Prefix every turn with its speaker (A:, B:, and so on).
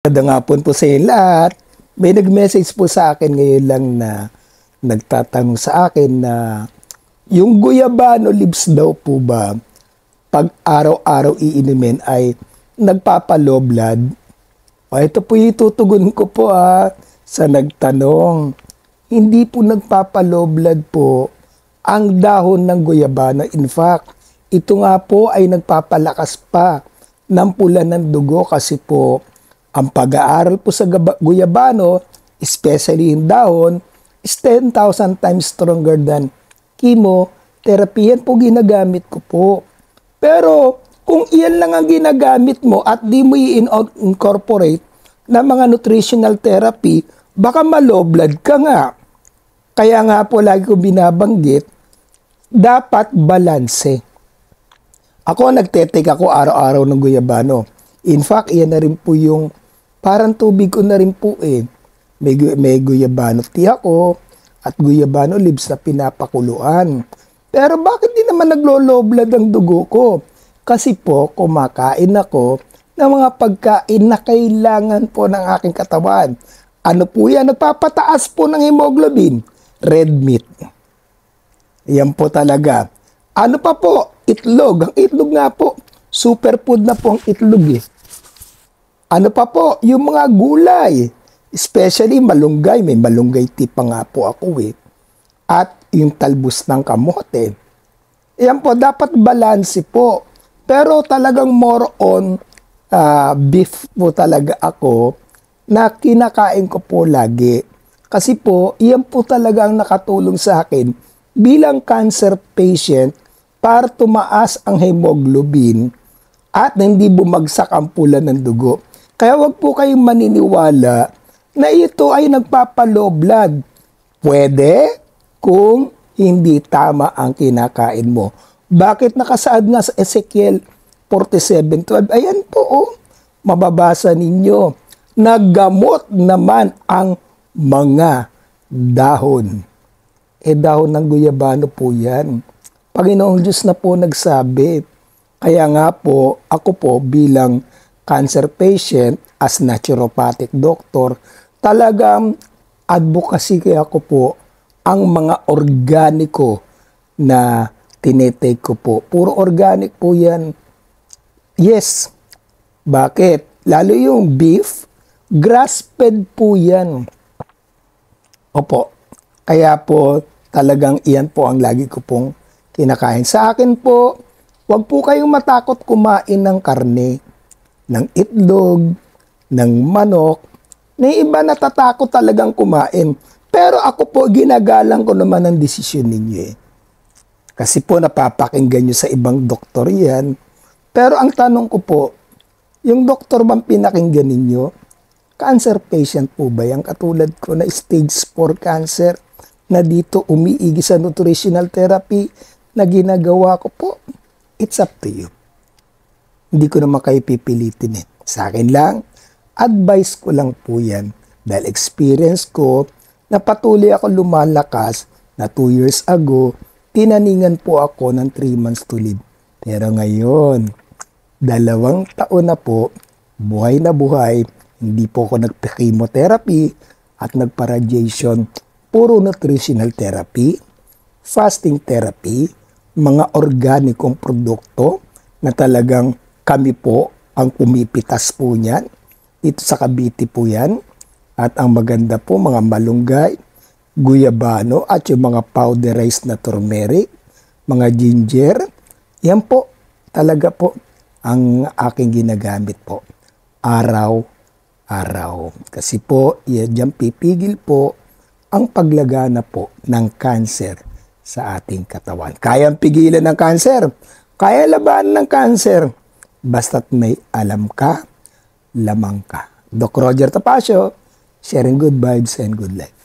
A: Magandang hapon po sa inyo lahat. May nag-message po sa akin ngayon lang na nagtatanong sa akin na yung guyabano leaves daw po ba pag araw-araw iinumin ay nagpapa-low blood? O ito po itutugon ko po sa nagtanong. Hindi po nagpapa-low blood po ang dahon ng guyabano. In fact, ito nga po ay nagpapalakas pa ng pula ng dugo kasi po ang pag-aaral po sa guyabano, especially yung dahon, is 10,000 times stronger than chemotherapy. Yan po ginagamit ko po. Pero kung iyan lang ang ginagamit mo at di mo i-incorporate na mga nutritional therapy, baka ma-low blood ka nga. Kaya nga po lagi ko binabanggit, dapat balanse. Ako nagtetake ako araw-araw ng guyabano. In fact, iyan na rin po yung parang tubig ko na rin po eh. May guyabano tea ako at guyabano leaves na pinapakuluan. Pero bakit di naman naglo-low blood ang dugo ko? Kasi po, kumakain ako ng mga pagkain na kailangan po ng aking katawan. Ano po yan? Nagpapataas po ng hemoglobin. Red meat. Yan po talaga. Ano pa po? Itlog. Ang itlog nga po, superfood na po ang itlog eh. Ano pa po? Yung mga gulay. Especially malunggay. May malunggay tea pa nga po ako eh. At yung talbos ng kamote. Yan po, dapat balanse po. Pero talagang more on beef po talaga ako na kinakain ko po lagi. Kasi po, yan po talaga ang nakatulong sa akin bilang cancer patient para tumaas ang hemoglobin at hindi bumagsak ang pula ng dugo. Kaya wag po kayong maniniwala na ito ay nagpapa-low blood. Pwede kung hindi tama ang kinakain mo. Bakit nakasaad nga sa Ezekiel 47:12? Ayan po, mababasa ninyo. Naggamot naman ang mga dahon. Dahon ng guyabano po yan. Panginoong Diyos na po nagsabi. Kaya nga po, ako po bilang cancer patient as naturopathic doctor, talagang advocacy kaya ko po ang mga organiko na tinetake ko po. Puro organic po yan. Yes. Bakit? Lalo yung beef, grass-fed po yan. Opo. Kaya po talagang iyan po ang lagi ko pong kinakain. Sa akin po, wag po kayong matakot kumain ng karne, ng itlog, ng manok. May iba natatakot talagang kumain. Pero ako po, ginagalang ko naman ang desisyon ninyo eh. Kasi po napapakinggan nyo sa ibang doktor yan. Pero ang tanong ko po, yung doktor bang pinakinggan ninyo? Cancer patient po ba yan? Katulad ko na stage 4 cancer na dito umiigi sa nutritional therapy na ginagawa ko po. It's up to you. Hindi ko naman kayo pipilitin eh. Sa akin lang, advice ko lang po yan. Dahil experience ko, na patuloy ako lumalakas na 2 years ago, tinaningan po ako ng 3 months to live. Pero ngayon, 2 taon na po, buhay na buhay, hindi po ako nagpa-chemotherapy at nagpa-radiation. Puro nutritional therapy, fasting therapy, mga organikong produkto na talagang kami po ang pumipitas po niyan. Ito sa Cavite po yan. At ang maganda po mga malunggay, guyabano at yung mga powderized na turmeric, mga ginger. Yan po talaga po ang aking ginagamit po. Araw-araw. Kasi po, yan pipigil po ang paglagana po ng cancer sa ating katawan. Kayang pigilan ng cancer. Kaya labanan ng cancer. Basta't may alam ka, lamang ka. Doc Roger Tapacio, sharing good vibes and good life.